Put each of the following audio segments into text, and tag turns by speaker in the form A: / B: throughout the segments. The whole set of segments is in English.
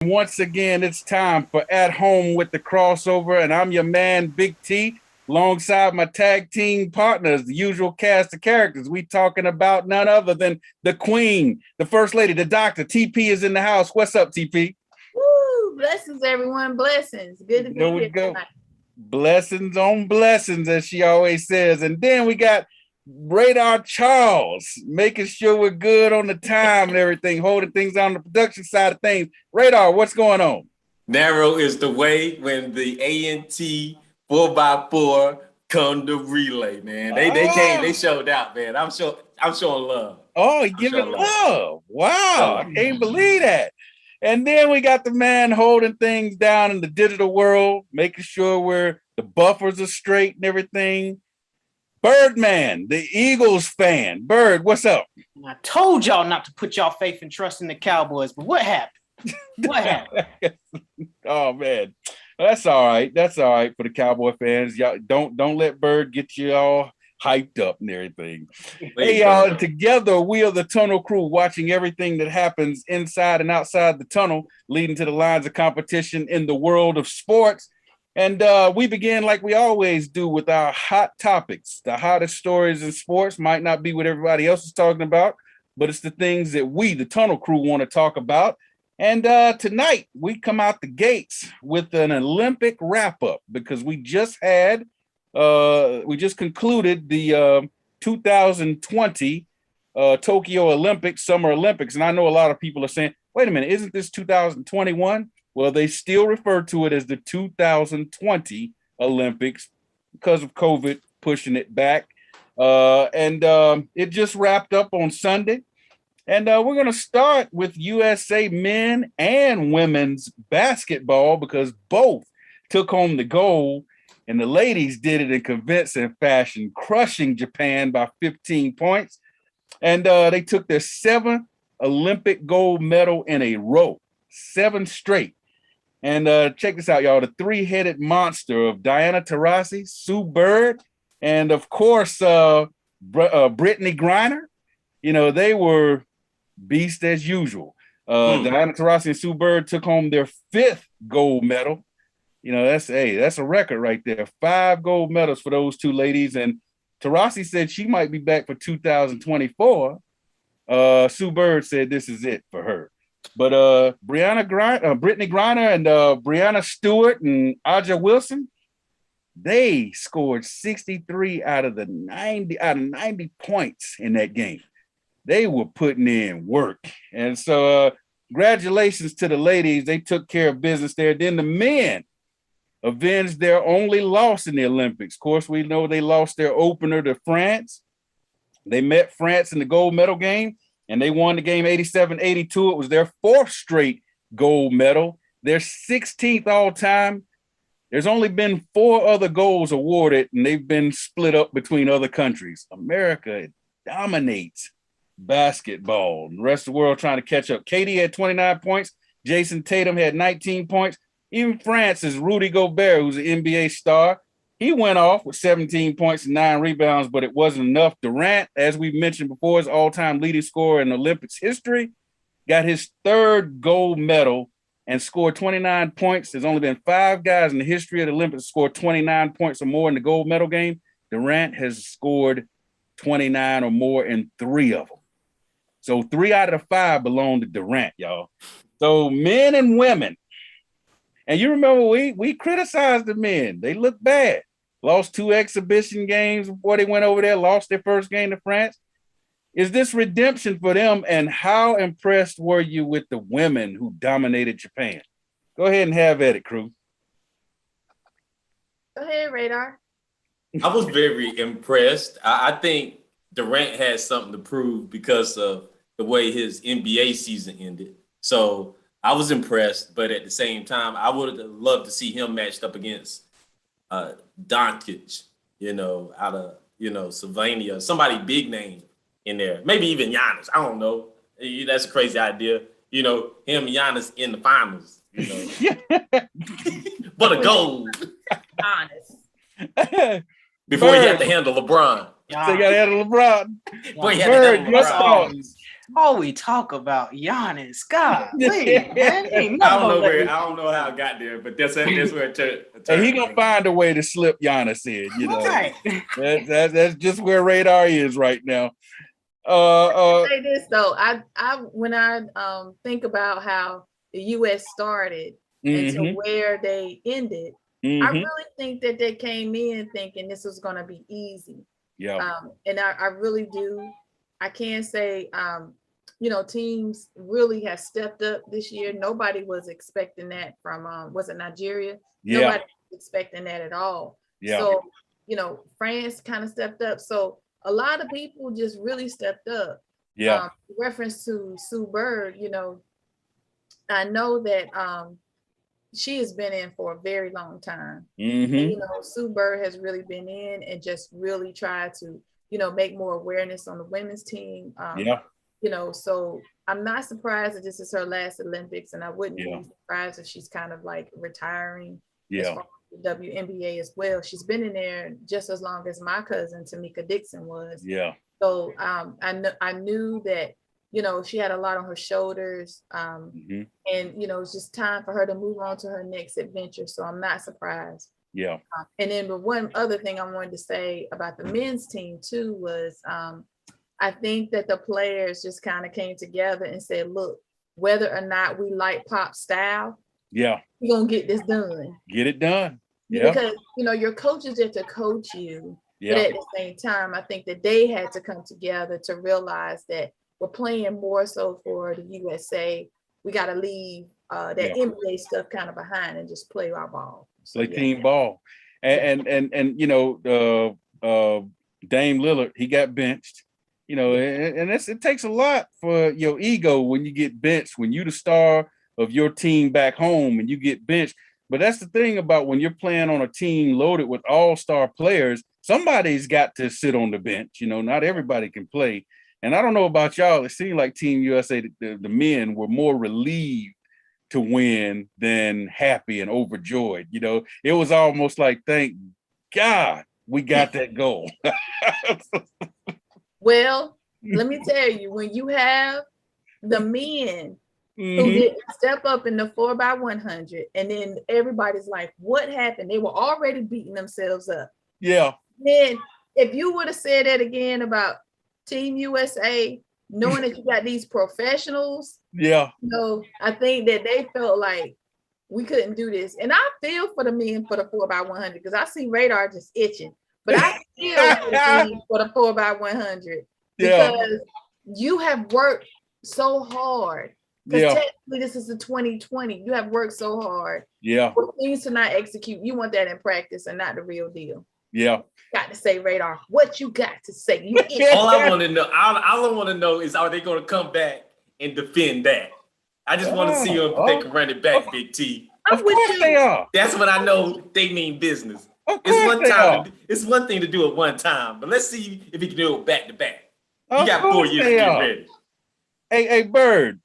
A: Once again, it's time for At Home with the Crossover, and I'm your man, Big T, alongside my tag team partners, the usual cast of characters. We talking about none other than the Queen, the First Lady, the Doctor. TP is in the house. What's up, TP?
B: Woo! Blessings, everyone. Blessings. Good to be
A: There we
B: here
A: go.
B: tonight.
A: Blessings on blessings, as she always says. And then we got Radar Charles, making sure we're good on the time and everything, holding things on the production side of things. Radar, what's going on?
C: Narrow is the way when the ANT 4x4 come to relay, man. They came, they showed out, man. I'm showing love.
A: Oh, giving love. Wow, I can't believe that. And then we got the man holding things down in the digital world, making sure the buffers are straight and everything. Birdman, the Eagles fan. Bird, what's up?
D: I told y'all not to put y'all faith and trust in the Cowboys, but what happened? What happened?
A: Oh man, that's all right. That's all right for the Cowboy fans. Y'all don't let Bird get you all hyped up and everything. Hey y'all, and together we are the Tunnel Crew, watching everything that happens inside and outside the tunnel, leading to the lines of competition in the world of sports. And we begin like we always do with our hot topics. The hottest stories in sports might not be what everybody else is talking about, but it's the things that we, the Tunnel Crew, want to talk about. And tonight we come out the gates with an Olympic wrap-up because we just concluded the 2020 Tokyo Olympics, Summer Olympics. And I know a lot of people are saying, wait a minute, isn't this 2021? Well, they still refer to it as the 2020 Olympics because of COVID pushing it back. It just wrapped up on Sunday. And we're going to start with USA men and women's basketball because both took home the gold, and the ladies did it in convincing fashion, crushing Japan by 15 points. And they took their 7th Olympic gold medal in a row, 7 straight. And check this out, y'all. The 3-headed monster of Diana Taurasi, Sue Bird, and of course, Brittany Griner. You know, they were beasts as usual. Diana Taurasi and Sue Bird took home their 5th gold medal. You know, that's a record right there. 5 gold medals for those two ladies. And Taurasi said she might be back for 2024. Sue Bird said this is it for her. But Brittany Griner and Brianna Stewart and Aja Wilson, they scored 63 out of 90 points in that game. They were putting in work. And so congratulations to the ladies. They took care of business there. Then the men avenged their only loss in the Olympics. Of course, we know they lost their opener to France. They met France in the gold medal game, and they won the game 87-82. It was their 4th straight gold medal, their 16th all time. There's only been 4 other golds awarded, and they've been split up between other countries. America dominates basketball. The rest of the world trying to catch up. Katie had 29 points. Jason Tatum had 19 points. Even France's Rudy Gobert, who's an NBA star, he went off with 17 points and 9 rebounds, but it wasn't enough. Durant, as we've mentioned before, is all-time leading scorer in Olympics history, got his 3rd gold medal and scored 29 points. There's only been 5 guys in the history of the Olympics scored 29 points or more in the gold medal game. Durant has scored 29 or more in 3 of them. So 3 out of the 5 belong to Durant, y'all. So men and women. And you remember we criticized the men. They look bad. Lost 2 exhibition games before they went over there, lost their first game to France. Is this redemption for them? And how impressed were you with the women who dominated Japan? Go ahead and have at it, crew.
B: Go ahead, Radar.
C: I was very impressed. I think Durant had something to prove because of the way his NBA season ended. So I was impressed, but at the same time, I would have loved to see him matched up against Doncic, out of, Sylvania, somebody big name in there. Maybe even Giannis. I don't know. That's a crazy idea. Him and Giannis in the finals, But a gold.
B: Honest.
C: Before he had to handle LeBron.
A: They got to handle LeBron.
C: Before he had to handle LeBron.
D: All we talk about Giannis. God, man. Ain't
C: I don't
D: nothing
C: know
D: but-
C: where I don't know how it got there, but that's where it turned.
A: And he gonna find a way to slip Giannis in, you know.
D: Right.
A: That's just where Radar is right now. Uh,
B: Say this though, I when I think about how the U.S. started and to
A: mhm,
B: where they ended, I
A: mhm,
B: really think that they came in thinking this was going to be easy.
A: yeah,
B: And I really do. I can say, teams really have stepped up this year. Nobody was expecting that from, was it Nigeria?
A: yeah,
B: Nobody was expecting that at all.
A: yeah,
B: So, France kind of stepped up. So a lot of people just really stepped up.
A: yeah,
B: Reference to Sue Bird, I know that she has been in for a very long time. And,
A: mhm,
B: Sue Bird has really been in and just really tried to, make more awareness on the women's team.
A: yeah,
B: So I'm not surprised that this is her last Olympics, and I wouldn't
A: Yeah.
B: be surprised if she's kind of like retiring as
A: yeah,
B: far as the WNBA as well. She's been in there just as long as my cousin Tamika Dixon was.
A: yeah,
B: So I knew that, she had a lot on her shoulders.
A: mhm,
B: And it's just time for her to move on to her next adventure. So I'm not surprised.
A: yeah,
B: And then the one other thing I wanted to say about the men's team too was I think that the players just kind of came together and said, look, whether or not we like Pop style,
A: yeah.
B: we're gonna get this done.
A: Get it done. Yeah,
B: Because your coaches get to coach you, but
A: yeah,
B: at the same time, I think that they had to come together to realize that we're playing more so for the USA. We got to leave that
A: Yeah.
B: NBA stuff kind of behind and just play our ball. So,
A: play
B: yeah.
A: team ball, and Dame Lillard, he got benched. And it takes a lot for your ego when you get benched, when you the star of your team back home and you get benched. But that's the thing about when you're playing on a team loaded with all-star players, somebody's got to sit on the bench. Not everybody can play. And I don't know about y'all, it seemed like Team USA, the men were more relieved to win than happy and overjoyed. It was almost like, thank God we got that goal.
B: Well, let me tell you, when you have the men who
A: Mhm.
B: didn't step up in the 4x100, and then everybody's like, what happened? They were already beating themselves up.
A: Yeah,
B: Then if you would have said that again about Team USA, knowing that you got these professionals,
A: yeah,
B: I think that they felt like we couldn't do this. And I feel for the men for the 4x100 because I see Radar just itching. But I feel for the men for the 4x100
A: yeah,
B: because you have worked so hard. Because
A: yeah,
B: technically this is the 2020. You have worked so hard
A: yeah,
B: for things to not execute. You want that in practice and not the real deal.
A: yeah.
B: Got to say, Radar, what you got to say? You
C: All I want to know, all I want to know is, are they going to come back and defend that? I just want to see them if they can run it back, Big T.
B: I'm
A: Of
B: with
A: course
B: you.
A: they are.
C: That's when I know they mean business.
A: Of
C: It's
A: course
C: one
A: they
C: time.
A: are.
C: It's one thing to do it one time, but let's see if he can do it back to back. You
A: Of
C: got 4
A: course
C: years to
A: they
C: get
A: are.
C: ready.
A: Hey, Bird,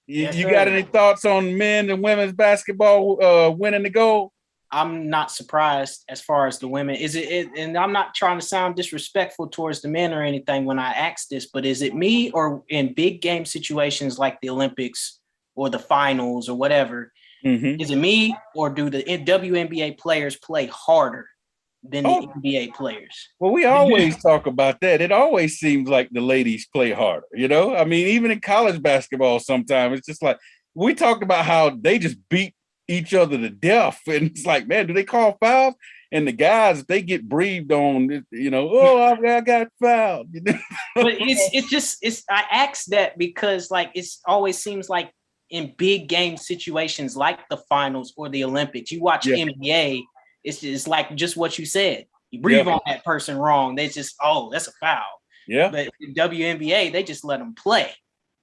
A: you,
D: Yes,
A: you
D: sir.
A: got any thoughts on men and women's basketball winning the gold?
D: I'm not surprised as far as the women. Is it, and I'm not trying to sound disrespectful towards the men or anything when I ask this, but is it me, or in big game situations like the Olympics or the finals or whatever,
A: Mm-hmm.
D: is it me, or do the WNBA players play harder than the
A: Oh.
D: NBA players?
A: Well, we always talk about that. It always seems like the ladies play harder, I mean, even in college basketball, sometimes it's just like we talked about how they just beat each other to death. And it's like, man, do they call fouls? And the guys, if they get breathed on, I got fouled.
D: But it's I ask that because like it's always seems like in big game situations like the finals or the Olympics, you watch
A: Yeah.
D: NBA, it's like just what you said. You breathe
A: Yeah.
D: on that person wrong, they just, oh, that's a foul.
A: Yeah.
D: But in WNBA, they just let them play.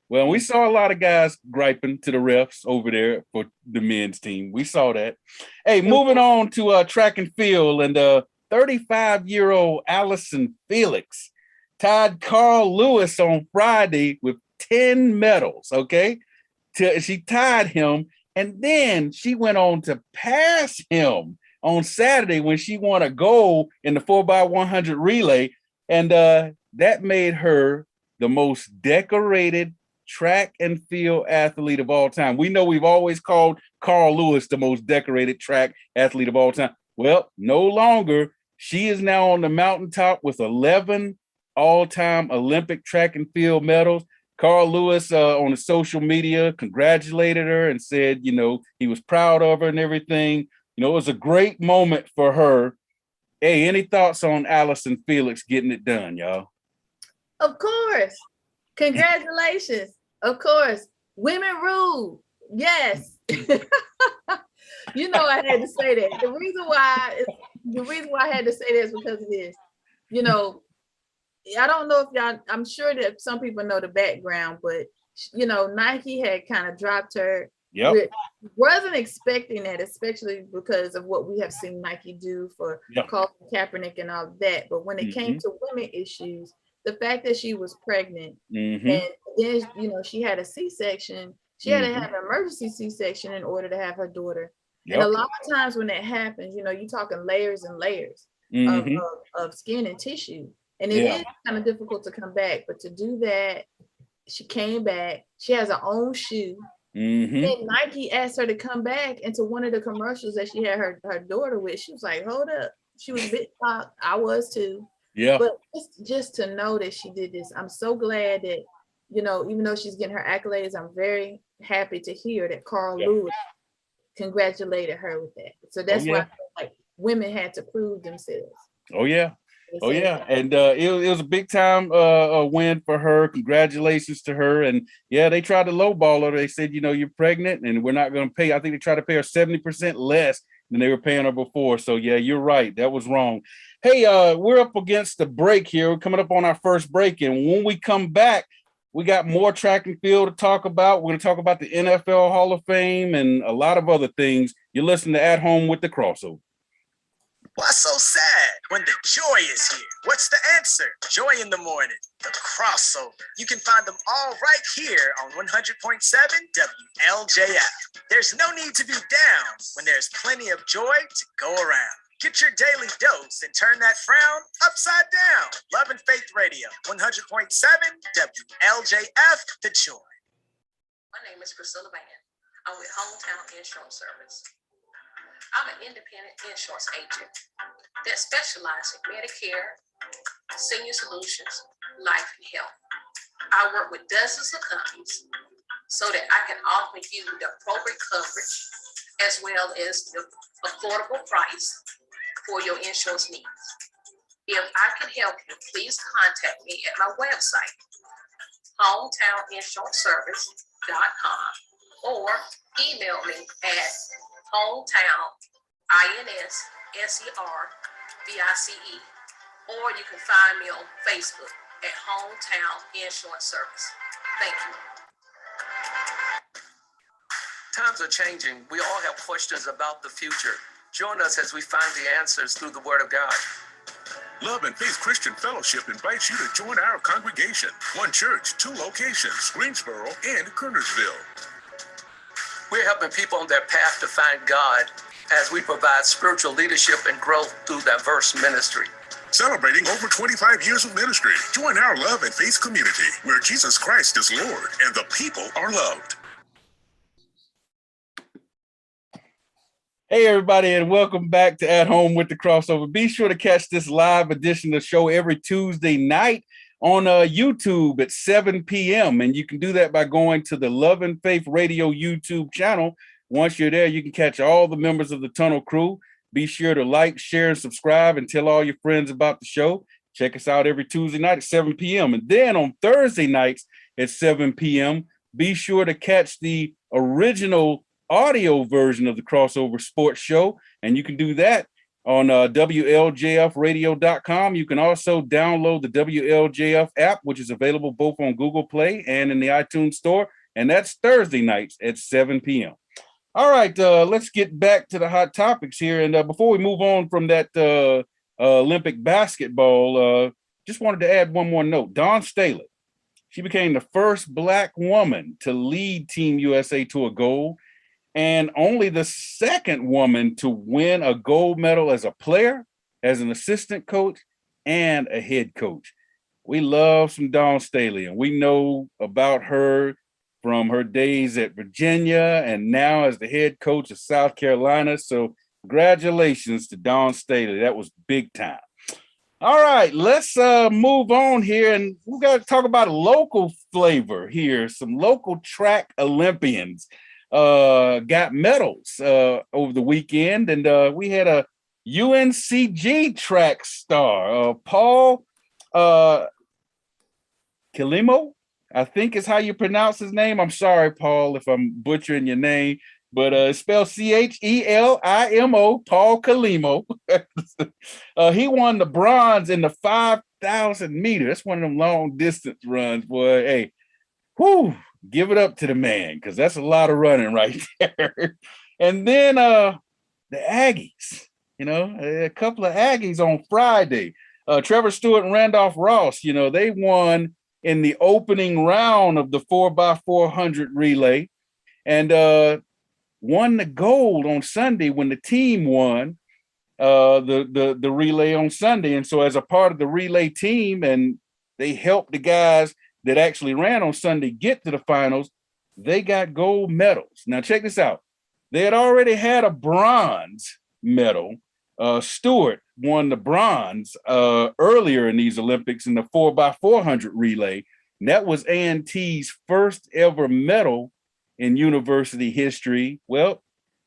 A: Well, we saw a lot of guys griping to the refs over there for the men's team. We saw that. Hey, moving on to track and field, and 35-year-old Allison Felix tied Carl Lewis on Friday with 10 medals, okay? She tied him, and then she went on to pass him on Saturday when she won a gold in the 4x100 relay, and that made her the most decorated track and field athlete of all time. We know we've always called Carl Lewis the most decorated track athlete of all time. Well, no longer. She is now on the mountaintop with 11 all-time Olympic track and field medals. Carl Lewis on the social media congratulated her and said, you know, he was proud of her and everything. You know, it was a great moment for her. Hey, any thoughts on Allison Felix getting it done, y'all?
B: Of course. Congratulations. Of course. Women rule. Yes. You know, I had to say that. The reason why I had to say that is because of this. You know, I don't know if y'all, I'm sure that some people know the background, but you know, Nike had kind of dropped her.
A: Yep.
B: Wasn't expecting that, especially because of what we have seen Nike do for Colin Kaepernick and all of that. But when it came to women issues, the fact that she was pregnant and then, you know, she had a C-section, she had to have an emergency C-section in order to have her daughter. And a lot of times when that happens, you know, you're talking layers and layers of skin and tissue. And it is kind of difficult to come back. But to do that, she came back. She has her own shoe. And Nike asked her to come back into one of the commercials that she had her daughter with. She was like, hold up. She was a bit shocked. I was too.
A: Yeah.
B: But just to know that she did this, I'm so glad that, you know, even though she's getting her accolades, I'm very happy to hear that Carl Lewis congratulated her with that. So that's why I feel like women had to prove themselves.
A: Oh yeah. Oh yeah. And it was a big time win for her. Congratulations to her. And yeah, they tried to lowball her. They said, you know, you're pregnant and we're not going to pay. I think they tried to pay her 70% less than they were paying her before. So yeah, you're right. That was wrong. Hey, we're up against the break here. We're coming up on our first break. And when we come back, we got more track and field to talk about. We're going to talk about the NFL Hall of Fame and a lot of other things. You're listening to At Home with the Crossover.
E: What's so sad when the joy is here? What's the answer? Joy in the morning, the crossover. You can find them all right here on 100.7 WLJF. There's no need to be down when there's plenty of joy to go around. Get your daily dose and turn that frown upside down. Love and Faith Radio, 100.7 WLJF, the joy.
F: My name is Priscilla Van. I'm with Hometown Insurance Service. I'm an independent insurance agent that specializes in Medicare, senior solutions, life and health. I work with dozens of companies so that I can offer you the appropriate coverage as well as the affordable price for your insurance needs. If I can help you, please contact me at my website, hometowninsuranceservice.com, or email me at hometown.inservice, or you can find me on Facebook at Hometown Insurance Service. Thank you.
G: Times are changing. We all have questions about the future. Join us as we find the answers through the Word of God.
H: Love and Faith Christian Fellowship invites you to join our congregation. One church, 2 locations, Greensboro and Kernersville.
G: We're helping people on their path to find God as we provide spiritual leadership and growth through diverse ministry.
H: Celebrating over 25 years of ministry. Join our Love and Faith community where Jesus Christ is Lord and the people are loved.
A: Hey, everybody, and welcome back to At Home with the Crossover. Be sure to catch this live edition of the show every Tuesday night on YouTube at 7 p.m. And you can do that by going to the Love and Faith Radio YouTube channel. Once you're there, you can catch all the members of the Tunnel Crew. Be sure to like, share, and subscribe and tell all your friends about the show. Check us out every Tuesday night at 7 p.m. And then on Thursday nights at 7 p.m., be sure to catch the original audio version of the Crossover Sports Show. And you can do that on WLJFradio.com. You can also download the WLJF app, which is available both on Google Play and in the iTunes Store. And that's Thursday nights at 7 p.m. All right, let's get back to the hot topics here. And before we move on from that Olympic basketball, just wanted to add one more note. Dawn Staley, she became the first Black woman to lead Team USA to a gold, and only the second woman to win a gold medal as a player, as an assistant coach, and a head coach. we love some Dawn Staley, and we know about her from her days at Virginia and now as the head coach of South Carolina. So congratulations to Dawn Staley. That was big time. All right, let's move on here, and we got to talk about a local flavor here. Some local track Olympians got medals over the weekend, and we had a UNCG track star, Paul Kilimo, I think is how you pronounce his name. I'm sorry, Paul, if I'm butchering your name, but it's spelled Chelimo, Paul Kilimo. He won the bronze in the 5,000 meters. That's one of them long distance runs, boy. Hey, whoo, give it up to the man, because that's a lot of running right there. And then the Aggies, a couple of Aggies on Friday. Trevor Stewart and Randolph Ross, they won in the opening round of the 4x400 relay, and won the gold on Sunday when the team won the relay on Sunday. And so as a part of the relay team, and they helped the guys that actually ran on Sunday get to the finals, they got gold medals. Now check this out. They had already had a bronze medal. Stewart won the bronze earlier in these Olympics in the 4x400 relay. And that was A&T's first ever medal in university history. Well,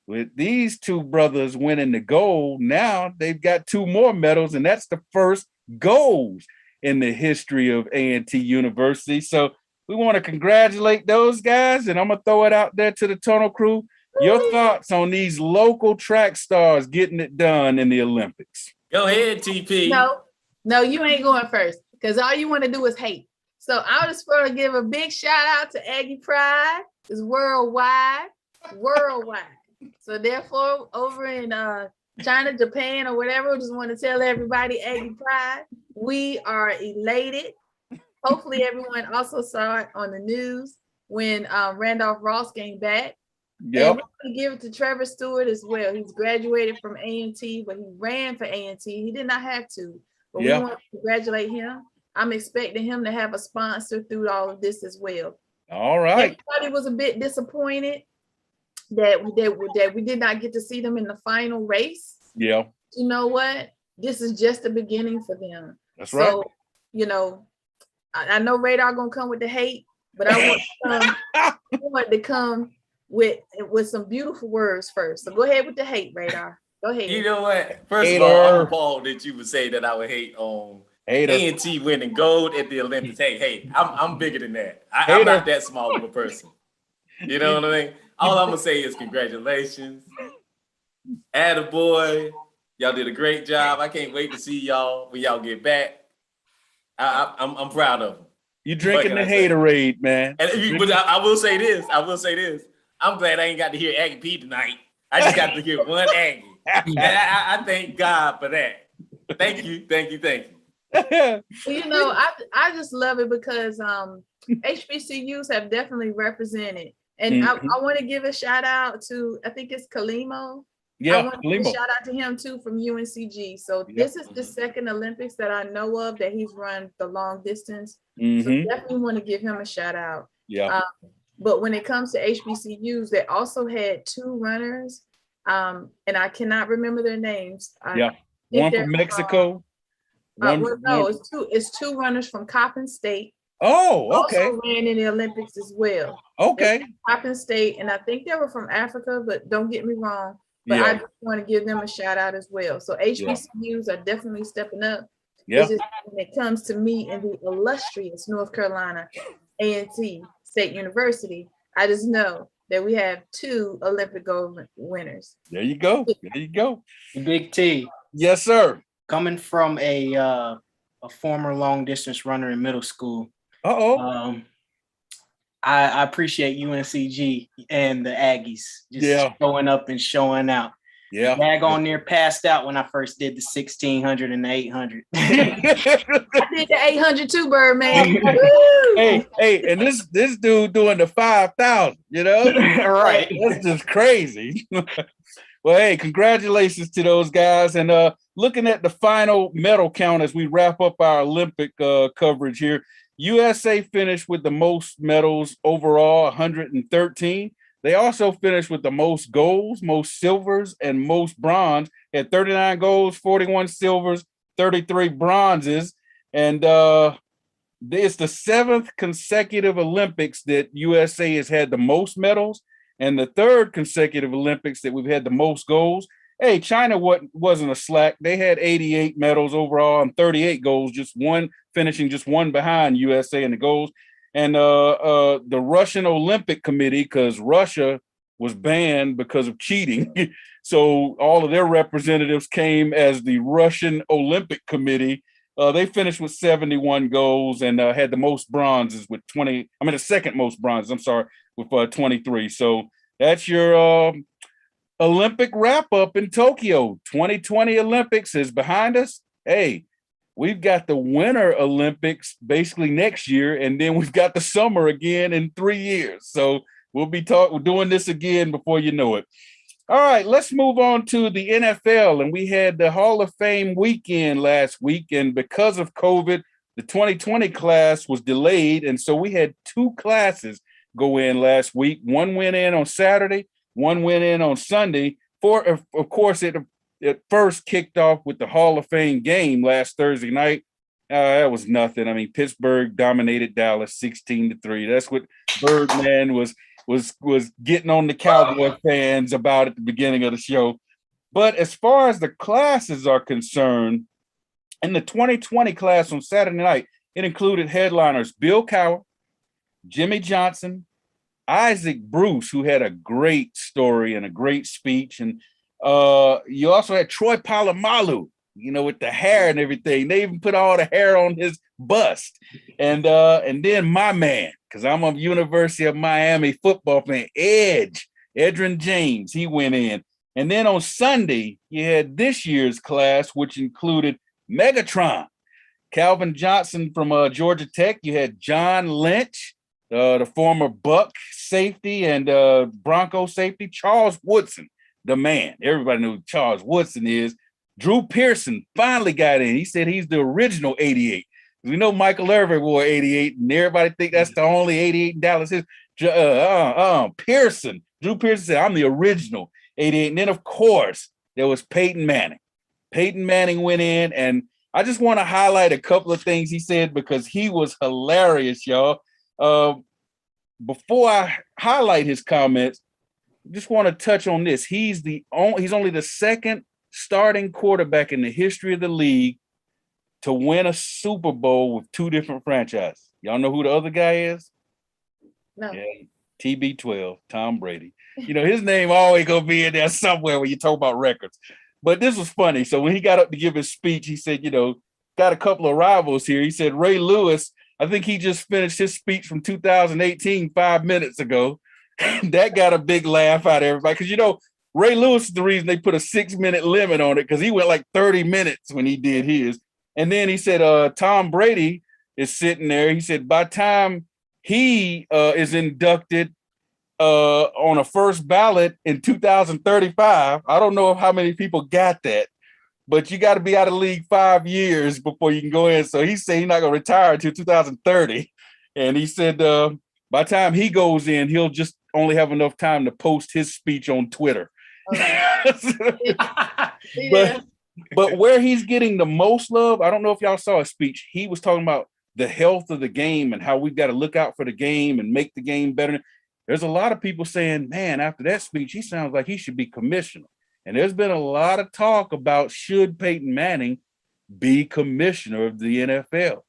A: with these two brothers winning the gold, now they've got two more medals, and that's the first golds in the history of A&T University. So we want to congratulate those guys, and I'm going to throw it out there to the Tunnel Crew. Your thoughts on these local track stars getting it done in the Olympics?
C: Go ahead, TP.
B: No, you ain't going first, because all you want to do is hate. So I just want to give a big shout out to Aggie Pride. It's worldwide. So therefore, over in China, Japan, or whatever, I just want to tell everybody, Aggie Pride, we are elated. Hopefully everyone also saw it on the news when Randolph Ross came back.
A: Yep.
B: And we're going to give it to Trevor Stewart as well. He's graduated from A&T, but he ran for A&T. He did not have to, but we want to congratulate him. I'm expecting him to have a sponsor through all of this as well.
A: All right.
B: Everybody was a bit disappointed that we did not get to see them in the final race.
A: Yeah.
B: You know what? This is just the beginning for them.
A: That's right.
B: So, I know Radar gonna come with the hate, but I want to come with some beautiful words first. So go ahead with the hate, Radar. Go ahead.
C: You know what? First of all, I'm appalled that you would say that I would hate on A&T winning gold at the Olympics. Hey, I'm bigger than that. I'm not that small of a person. You know what I mean? All I'm gonna say is congratulations. Attaboy. Y'all did a great job. I can't wait to see y'all when y'all get back. I'm proud of them.
A: You drinking the haterade, man.
C: But I will say this. I'm glad I ain't got to hear Aggie P tonight. I just got to hear one Aggie. And I thank God for that. Thank you.
B: I just love it because HBCUs have definitely represented. And I want to give a shout out to, I think it's Kilimo.
A: Yeah,
B: I want to give a shout out to him too from UNCG. So this is the second Olympics that I know of that he's run the long distance. So definitely want to give him a shout out.
A: Yeah.
B: But when it comes to HBCUs, they also had two runners, and I cannot remember their names.
A: One from Mexico.
B: It's two runners from Coppin State.
A: Oh, okay.
B: Also ran in the Olympics as well.
A: Okay.
B: Coppin State, and I think they were from Africa, but don't get me wrong. But I just want to give them a shout out as well. So HBCUs are definitely stepping up.
A: Yeah.
B: When it comes to me and the illustrious North Carolina A&T State University, I just know that we have two Olympic gold winners.
A: There you go.
D: Big T.
A: Yes, sir.
D: Coming from a former long distance runner in middle school. I appreciate UNCG and the Aggies just showing up and showing out.
A: Yeah.
D: Daggone near passed out when I first did the 1600 and the 800.
B: I did the 800 too, Birdman.
A: hey, and this dude doing the 5,000,
D: Right.
A: That's just crazy. Well, hey, congratulations to those guys. And looking at the final medal count as we wrap up our Olympic coverage here, USA finished with the most medals overall, 113. They also finished with the most golds, most silvers, and most bronze. Had 39 golds, 41 silvers, 33 bronzes. And it's the 7th consecutive Olympics that USA has had the most medals, and the 3rd consecutive Olympics that we've had the most golds. Hey, China wasn't a slack. They had 88 medals overall and 38 golds, finishing just one behind USA in the golds. And the Russian Olympic Committee, because Russia was banned because of cheating, so all of their representatives came as the Russian Olympic Committee. They finished with 71 golds and had the most bronzes with 20. I mean, the second most bronzes, I'm sorry, with 23. So that's your Olympic wrap up in Tokyo. 2020 Olympics is behind us. Hey, we've got the Winter Olympics basically next year, and then we've got the summer again in 3 years. So we'll be doing this again before you know it. All right, let's move on to the NFL. And we had the Hall of Fame weekend last week. And because of COVID, the 2020 class was delayed. And so we had 2 classes go in last week. One went in on Saturday, one went in on Sunday. Of course, it first kicked off with the Hall of Fame game last Thursday night. That was nothing. I mean, Pittsburgh dominated Dallas 16-3. That's what Birdman was getting on the Cowboy fans about at the beginning of the show. But as far as the classes are concerned, in the 2020 class on Saturday night, it included headliners Bill Cowher, Jimmy Johnson, Isaac Bruce, who had a great story and a great speech. And you also had Troy Polamalu, with the hair and everything. They even put all the hair on his bust. And then my man, because I'm a University of Miami football fan, Edgerrin James, he went in. And then on Sunday, you had this year's class, which included Megatron, Calvin Johnson from Georgia Tech. You had John Lynch, the former Buck safety and Bronco safety, Charles Woodson, the man. Everybody knew who Charles Woodson is. Drew Pearson finally got in. He said he's the original 88. We know Michael Irvin wore 88, and everybody think that's the only 88 in Dallas. Pearson, Drew Pearson said, I'm the original 88. And then, of course, there was Peyton Manning. Peyton Manning went in, and I just want to highlight a couple of things he said because he was hilarious, y'all. Before I highlight his comments, I just want to touch on this. He's only the second starting quarterback in the history of the league to win a Super Bowl with 2 different franchises. Y'all know who the other guy is?
B: No.
A: Yeah, TB12, Tom Brady. His name always gonna be in there somewhere when you talk about records. But this was funny. So when he got up to give his speech, he said, got a couple of rivals here. He said, Ray Lewis, I think he just finished his speech from 2018 5 minutes ago. That got a big laugh out of everybody. Because, Ray Lewis is the reason they put a 6-minute limit on it because he went like 30 minutes when he did his. And then he said, Tom Brady is sitting there. He said, by the time he is inducted on a first ballot in 2035, I don't know how many people got that, but you got to be out of the league 5 years before you can go in. So he said he's not going to retire until 2030. And he said by the time he goes in, he'll just only have enough time to post his speech on Twitter. But where he's getting the most love, I don't know if y'all saw his speech. He was talking about the health of the game and how we've got to look out for the game and make the game better. There's a lot of people saying, man, after that speech, he sounds like he should be commissioner. And there's been a lot of talk about should Peyton Manning be commissioner of the NFL.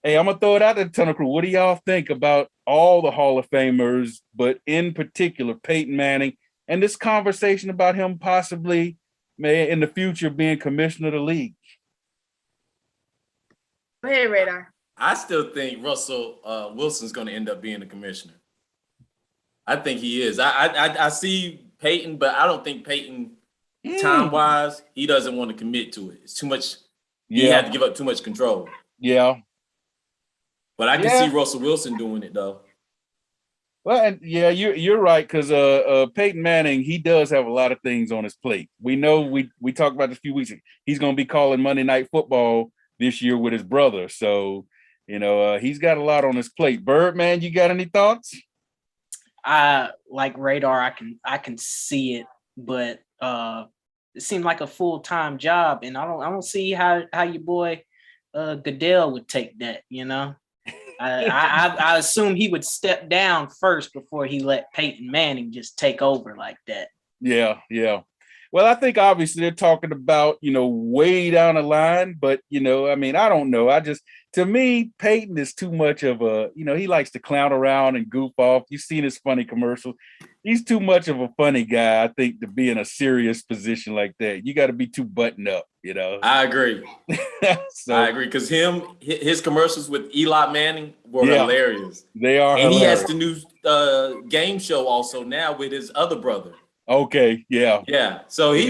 A: Hey, I'm going to throw it out to the Tunnel Crew. What do y'all think about all the Hall of Famers, but in particular, Peyton Manning, and this conversation about him possibly in the future being commissioner of the league?
B: Go ahead, Radar.
C: I still think Russell Wilson's going to end up being the commissioner. I think he is. I see Peyton, but I don't think Peyton, time-wise, he doesn't want to commit to it. It's too much. He had to give up too much control.
A: Yeah.
C: But I can see Russell Wilson doing it, though.
A: Well, and yeah, you're right because Peyton Manning, he does have a lot of things on his plate. We know we talked about this a few weeks ago. He's going to be calling Monday Night Football this year with his brother, so he's got a lot on his plate. Birdman, you got any thoughts?
D: I like Radar. I can see it, but it seemed like a full-time job, and I don't see how your boy Goodell would take that. I assume he would step down first before he let Peyton Manning just take over like that.
A: Yeah. Well, I think obviously they're talking about, way down the line, but, I mean, I don't know. To me, Peyton is too much of a, he likes to clown around and goof off. You've seen his funny commercials. He's too much of a funny guy, I think, to be in a serious position like that. You got to be too buttoned up,
C: I agree. I agree because his commercials with Eli Manning were hilarious.
A: They are
C: and
A: hilarious.
C: He has the new game show also now with his other brother.
A: Okay, yeah.
C: Yeah, so he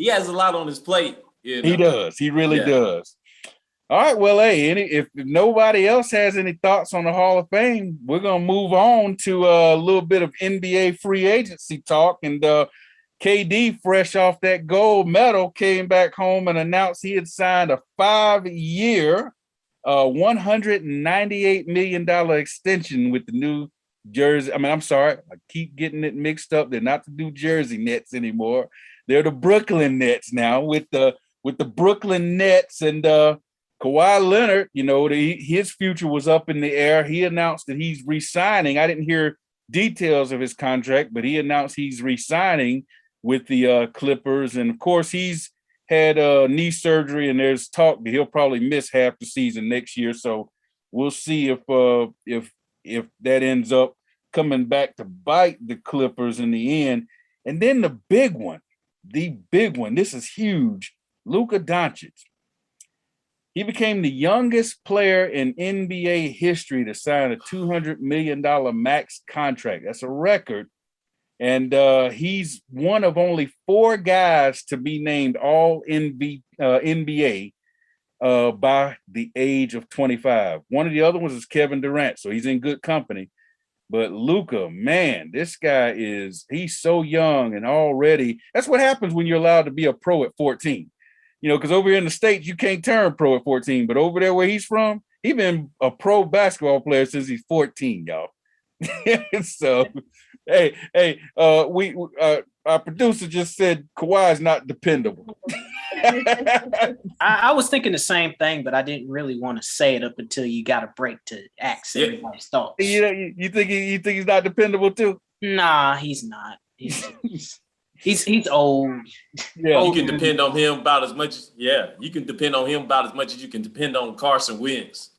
C: has a lot on his plate.
A: He does. He really does. All right, well, hey, if nobody else has any thoughts on the Hall of Fame, we're going to move on to a little bit of NBA free agency talk. And KD, fresh off that gold medal, came back home and announced he had signed a 5-year, $198 million extension with the New Jersey. I'm sorry, I keep getting it mixed up. They're not the New Jersey Nets anymore. They're the Brooklyn Nets now with the Brooklyn Nets and Kawhi Leonard. His future was up in the air. He announced that he's re-signing. I didn't hear details of his contract, but he announced he's re-signing with the Clippers. And of course, he's had knee surgery, and there's talk that he'll probably miss half the season next year. So we'll see if that ends up coming back to bite the Clippers in the end. And then the big one, this is huge. Luka Doncic. He became the youngest player in NBA history to sign a $200 million max contract. That's a record. And he's one of only 4 guys to be named all NBA by the age of 25. One of the other ones is Kevin Durant, so he's in good company. But Luka, man, this guy he's so young and already, that's what happens when you're allowed to be a pro at 14. Because over here in the States, you can't turn pro at 14, but over there where he's from, he's been a pro basketball player since he's 14, y'all. So, hey, our producer just said Kawhi is not dependable.
D: I was thinking the same thing, but I didn't really want to say it up until you got a break to ask everybody's thoughts.
A: You think he's not dependable too?
D: Nah, he's not. He's old.
C: Yeah, you can depend on him about as much. You can depend on him about as much as you can depend on Carson Wentz.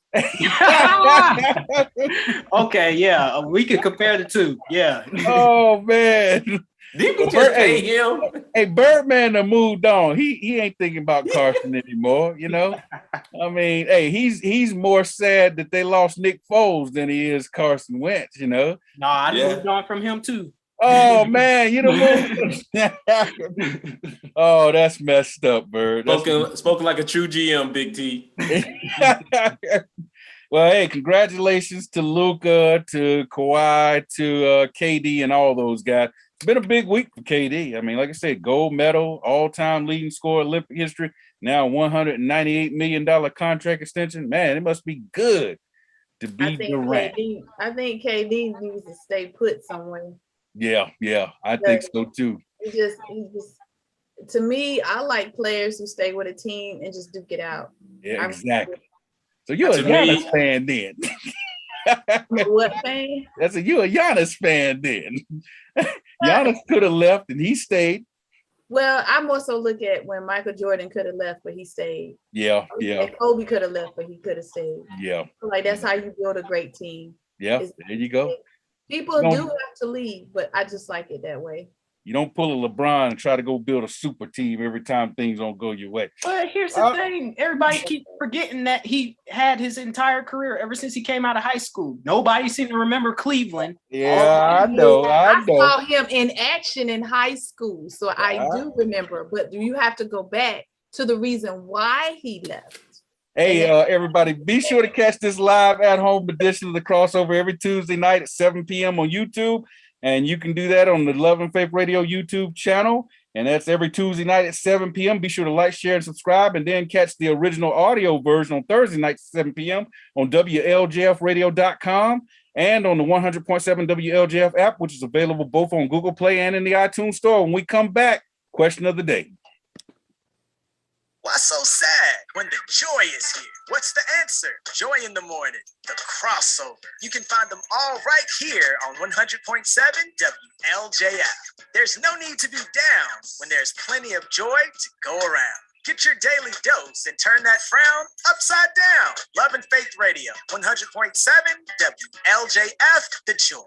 D: Okay, yeah, we can compare the two. Yeah.
A: Oh man.
C: Did we just pay him?
A: Hey, Birdman done moved on. He ain't thinking about Carson anymore, I mean, hey, he's more sad that they lost Nick Foles than he is Carson Wentz,
D: No, I moved on from him too.
A: Oh man, you moved. Oh, that's messed up, Bird.
C: Spoken like a true GM, Big T.
A: Well, hey, congratulations to Luka, to Kawhi, to KD, and all those guys. It's been a big week for KD. I mean, like I said, gold medal, all-time leading scorer, Olympic history. Now $198 million contract extension. Man, it must be good to be Durant.
B: I think KD needs to stay put somewhere.
A: Yeah, I think so too.
B: He just to me, I like players who stay with a team and just duke it out.
A: Yeah, exactly. So you're a Giannis fan then.
B: What fan?
A: You're a Giannis fan then. Giannis could have left and he stayed.
B: Well, I more so look at when Michael Jordan could have left, but he stayed.
A: Yeah.
B: And Kobe could have left, but he could have stayed.
A: Yeah.
B: Like that's how you build a great team.
A: Yeah, there you go.
B: People do have to leave, but I just like it that way.
A: You don't pull a LeBron and try to go build a super team every time things don't go your way.
D: But here's the thing. Everybody keep forgetting that he had his entire career ever since he came out of high school. Nobody seemed to remember Cleveland.
A: Yeah, I know.
B: I saw him in action in high school, so I do remember. But do you have to go back to the reason why he left?
A: Hey, everybody, be sure to catch this live at home edition of the crossover every Tuesday night at 7 p.m. on YouTube. And you can do that on the Love and Faith Radio YouTube channel. And that's every Tuesday night at 7 p.m. Be sure to like, share, and subscribe, and then catch the original audio version on Thursday night at 7 p.m. on WLJFradio.com and on the 100.7 WLJF app, which is available both on Google Play and in the iTunes Store. When we come back, question of the day.
E: Why so sad when the joy is here? What's the answer? Joy in the morning, the crossover. You can find them all right here on 100.7 WLJF. There's no need to be down when there's plenty of joy to go around. Get your daily dose and turn that frown upside down. Love and Faith Radio, 100.7 WLJF, the joy.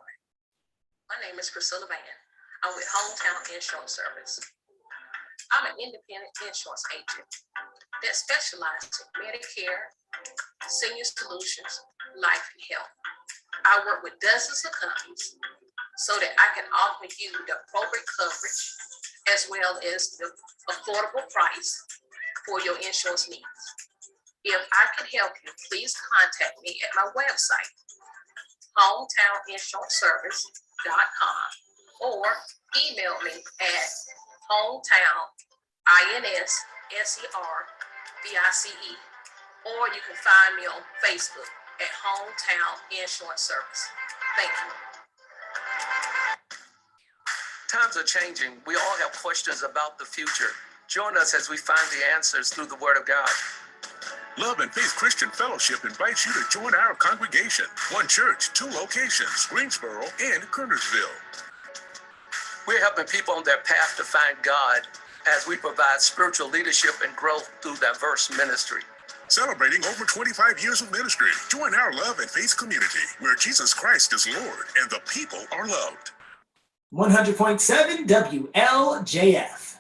F: My name is Priscilla Van. I'm with Hometown Insurance Service. I'm an independent insurance agent that specializes in Medicare, senior solutions, life and health. I work with dozens of companies so that I can offer you the appropriate coverage as well as the affordable price for your insurance needs. If I can help you, please contact me at my website, hometowninsuranceservice.com, or email me at hometown.inservice, or you can find me on Facebook at Hometown Insurance Service. Thank you.
G: Times are changing. We all have questions about the future. Join us as we find the answers through the Word of God.
H: Love and Faith Christian Fellowship invites you to join our congregation. One church, two locations, Greensboro and Kernersville.
G: We're helping people on their path to find God as we provide spiritual leadership and growth through diverse ministry.
H: Celebrating over 25 years of ministry. Join our Love and Faith community where Jesus Christ is Lord and the people are loved.
I: 100.7 WLJF.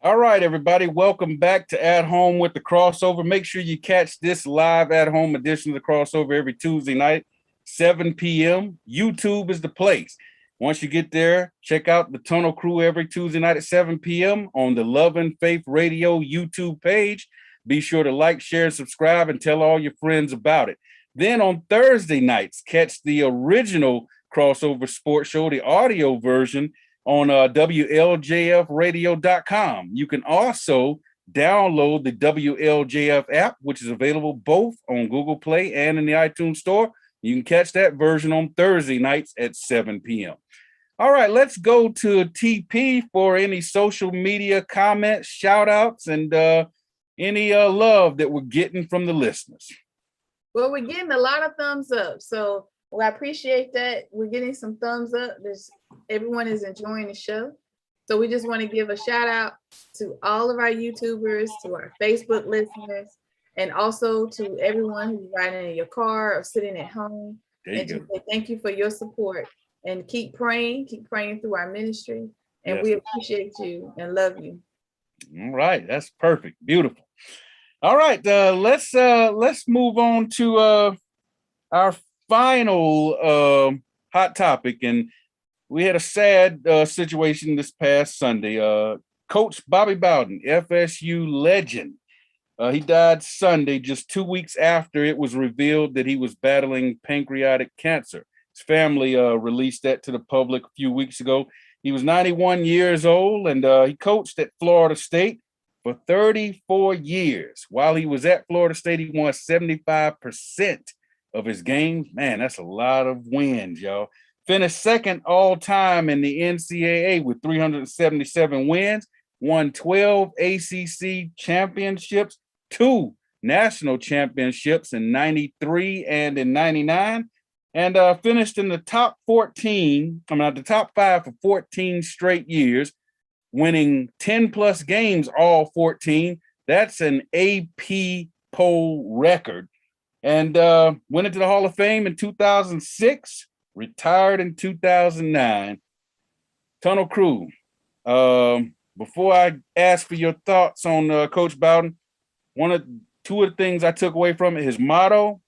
A: All right, everybody, welcome back to At Home with the Crossover. Make sure you catch this live at home edition of the Crossover every Tuesday night, 7 p.m. YouTube is the place. Once you get there, check out the Tunnel Crew every Tuesday night at 7 p.m. on the Love and Faith Radio YouTube page. Be sure to like, share, subscribe, and tell all your friends about it. Then on Thursday nights, catch the original Crossover Sports Show, the audio version, on WLJFradio.com. You can also download the WLJF app, which is available both on Google Play and in the iTunes Store. You can catch that version on Thursday nights at 7 p.m. All right, let's go to TP for any social media comments, shout outs, and any love that we're getting from the listeners.
B: Well, we're getting a lot of thumbs up. So I appreciate that. We're getting some thumbs up. Everyone is enjoying the show. So we just want to give a shout out to all of our YouTubers, to our Facebook listeners, and also to everyone who's riding in your car or sitting at home. And to say thank you for your support, and keep praying through our ministry. And yes, we appreciate you and love you.
A: All right, that's perfect. Beautiful. All right, let's move on to our final hot topic. And we had a sad situation this past Sunday. Coach Bobby Bowden, FSU legend, he died Sunday, just 2 weeks after it was revealed that he was battling pancreatic cancer. His family released that to the public a few weeks ago. He was 91 years old, and he coached at Florida State for 34 years. While he was at Florida State, he won 75% of his games. Man, that's a lot of wins, y'all. Finished second all time in the NCAA with 377 wins, won 12 ACC championships, 2 national championships in 93 and in 99, and finished in the top 5 for 14 straight years, winning 10 plus games all 14. That's an AP poll record. And went into the Hall of Fame in 2006, retired in 2009. Tunnel Crew, before I ask for your thoughts on Coach Bowden, two of the things I took away from it, his motto,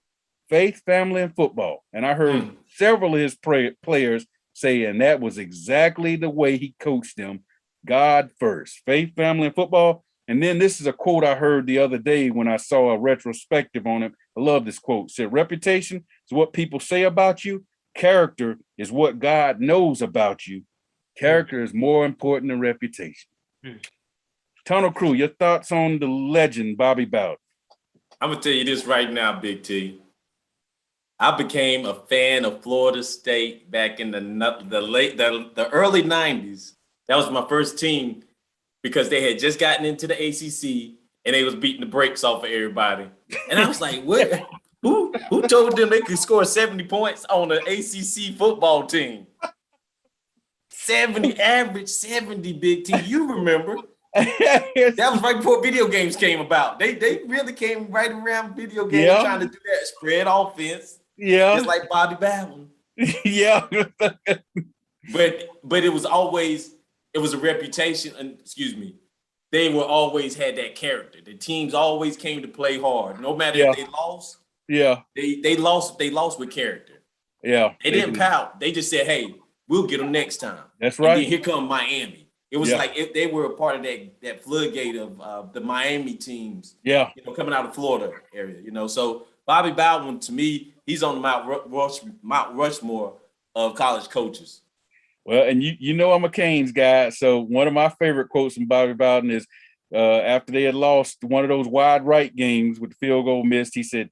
A: faith, family, and football. And I heard several of his players say, and that was exactly the way he coached them. God first, faith, family, and football. And then this is a quote I heard the other day when I saw a retrospective on it. I love this quote. It said, reputation is what people say about you. Character is what God knows about you. Character is more important than reputation. Tunnel Crew, your thoughts on the legend, Bobby Bowden?
C: I'm gonna tell you this right now, Big T. I became a fan of Florida State back in the early 90s. That was my first team because they had just gotten into the ACC and they was beating the brakes off of everybody. And I was like, what? Who told them they could score 70 points on an ACC football team? 70, average 70, Big T. You remember. That was right before video games came about. They really came right around video games trying to do that spread offense.
A: Yeah.
C: Just like Bobby Bowden.
A: Yeah.
C: But it was a reputation, and excuse me. They were always had that character. The teams always came to play hard. No matter if they lost.
A: Yeah.
C: They lost with character.
A: Yeah.
C: They didn't pout. They just said, hey, we'll get them next time.
A: That's right.
C: And then here come Miami. It was like if they were a part of that floodgate of the Miami teams.
A: Yeah.
C: Coming out of Florida area. So Bobby Bowden, to me, he's on Mount Rushmore of college coaches.
A: Well, and you know I'm a Canes guy, so one of my favorite quotes from Bobby Bowden is after they had lost one of those wide right games with the field goal missed, he said,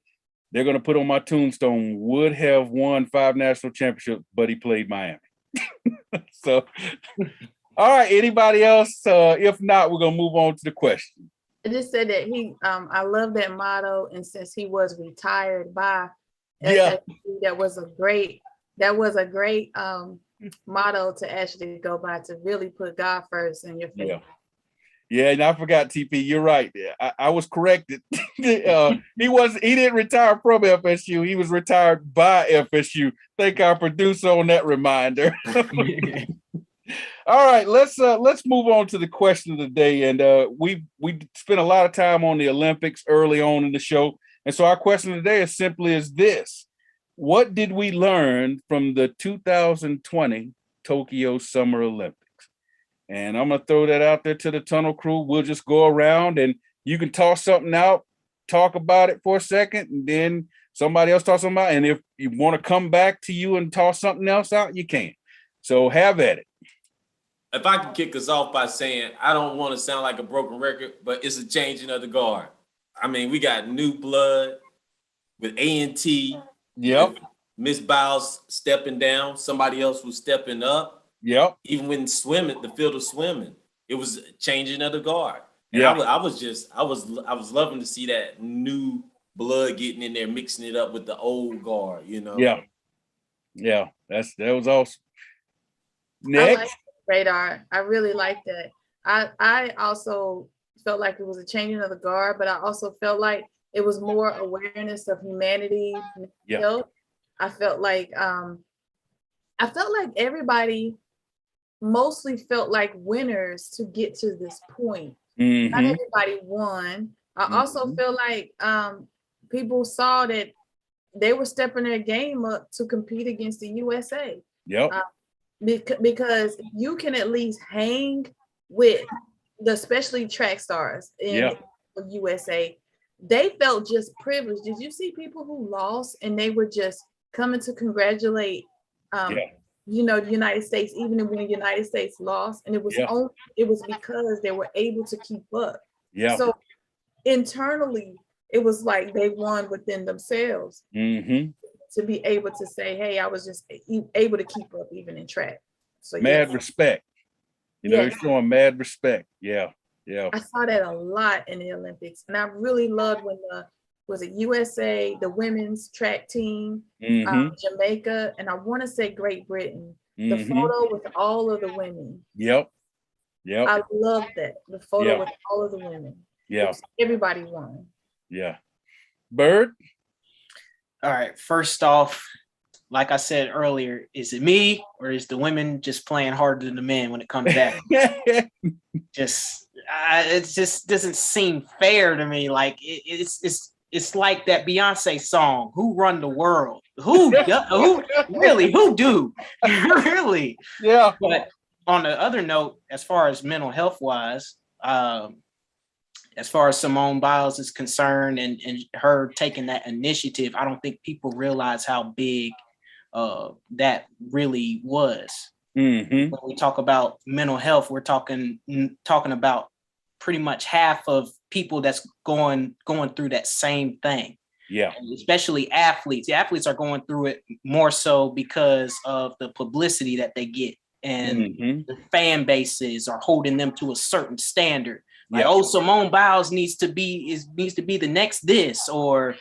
A: they're going to put on my tombstone, would have won 5 national championships, but he played Miami. So, all right, anybody else? If not, we're going to move on to the question.
B: I just said that I love that motto, and since he was retired by SSU, that was a great motto to actually go by, to really put God first in your faith.
A: Yeah, and I forgot, TP. You're right. I was corrected. He didn't retire from FSU. He was retired by FSU. Thank our producer on that reminder. All right, let's move on to the question of the day. And we spent a lot of time on the Olympics early on in the show. And so our question of the day is simply as this: what did we learn from the 2020 Tokyo Summer Olympics? And I'm going to throw that out there to the Tunnel Crew. We'll just go around and you can toss something out, talk about it for a second, and then somebody else toss something out. And if you want to come back to you and toss something else out, you can. So have at it.
C: If I can kick us off by saying, I don't want to sound like a broken record, but it's a changing of the guard. I mean, we got new blood with A&T.
A: Yep.
C: Miss Biles stepping down. Somebody else was stepping up.
A: Yep.
C: Even when swimming, the field of swimming, it was changing of the guard. And
A: Yeah.
C: I was loving to see that new blood getting in there, mixing it up with the old guard,
A: Yeah. Yeah. That was awesome.
B: I
A: Next.
B: like Radar. I really like that. I also felt like it was a changing of the guard, but I also felt like it was more awareness of humanity.
A: Yeah.
B: I felt like everybody mostly felt like winners to get to this point.
A: Mm-hmm.
B: Not everybody won. I also feel like people saw that they were stepping their game up to compete against the USA.
A: Yep.
B: Because you can at least hang with the especially track stars in the USA. They felt just privileged. Did you see people who lost and they were just coming to congratulate the United States, even when the United States lost? And it was because they were able to keep up.
A: Yeah.
B: So internally, it was like they won within themselves.
A: Mm-hmm.
B: To be able to say, hey, I was just able to keep up even in track. So
A: mad respect. You're showing mad respect. Yeah. Yeah.
B: I saw that a lot in the Olympics. And I really loved when USA, the women's track team, Jamaica, and I want to say Great Britain, the photo with all of the women.
A: Yep. Yep.
B: I love that. The photo with all of the women.
A: Yeah.
B: Everybody won.
A: Yeah. Bird?
D: All right. First off, like I said earlier, is it me or is the women just playing harder than the men when it comes down? It just doesn't seem fair to me. Like it's like that Beyonce song, "Who Run the World?" Who really? Who do? Really?
A: Yeah.
D: But on the other note, as far as mental health wise, as far as Simone Biles is concerned and her taking that initiative, I don't think people realize how big that really was.
A: Mm-hmm.
D: When we talk about mental health, we're talking about pretty much half of people that's going through that same thing.
A: Yeah.
D: And especially athletes. The athletes are going through it more so because of the publicity that they get, and the fan bases are holding them to a certain standard. Like, oh, Simone Biles needs to be the next this, or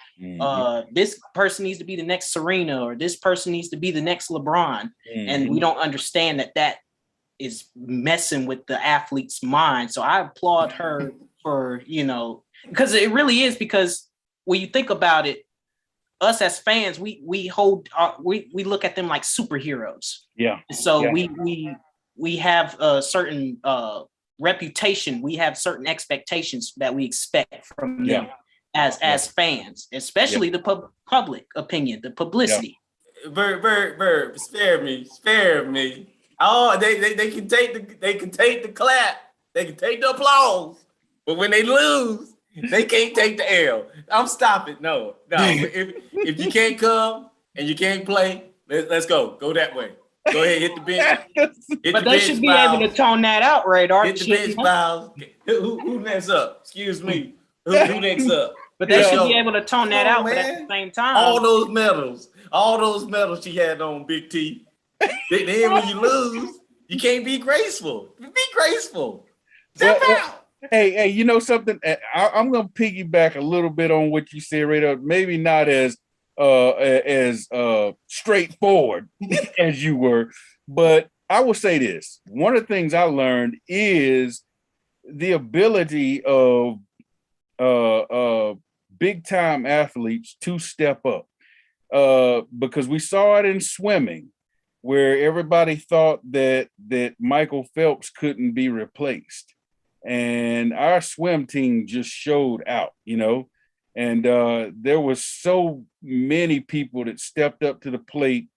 D: this person needs to be the next Serena, or this person needs to be the next LeBron. And we don't understand that is messing with the athlete's mind. So I applaud her for, because it really is, because when you think about it, us as fans, we look at them like superheroes.
A: Yeah.
D: So we have a certain reputation, we have certain expectations that we expect from them as fans, especially the public opinion, the publicity.
C: Bird, spare me. Oh, they can take the clap, they can take the applause, but when they lose, they can't take the L. I'm stopping. No. If you can't come and you can't play, let's go that way. Go ahead, hit the bench.
D: But they should be able to tone that out, Radar.
C: Hit the bench, Biles. Who next up? Excuse me. Who next up?
D: But they should be able to tone that out, but at the same time.
C: All those medals she had on, Big T. Then when you lose, you can't be graceful. Be graceful. Step out.
A: Hey, you know something? I'm going to piggyback a little bit on what you said, Radar. Maybe not as straightforward as you were, but I will say this. One of the things I learned is the ability of big time athletes to step up, because we saw it in swimming, where everybody thought that Michael Phelps couldn't be replaced, and our swim team just showed out, and there was so many people that stepped up to the plate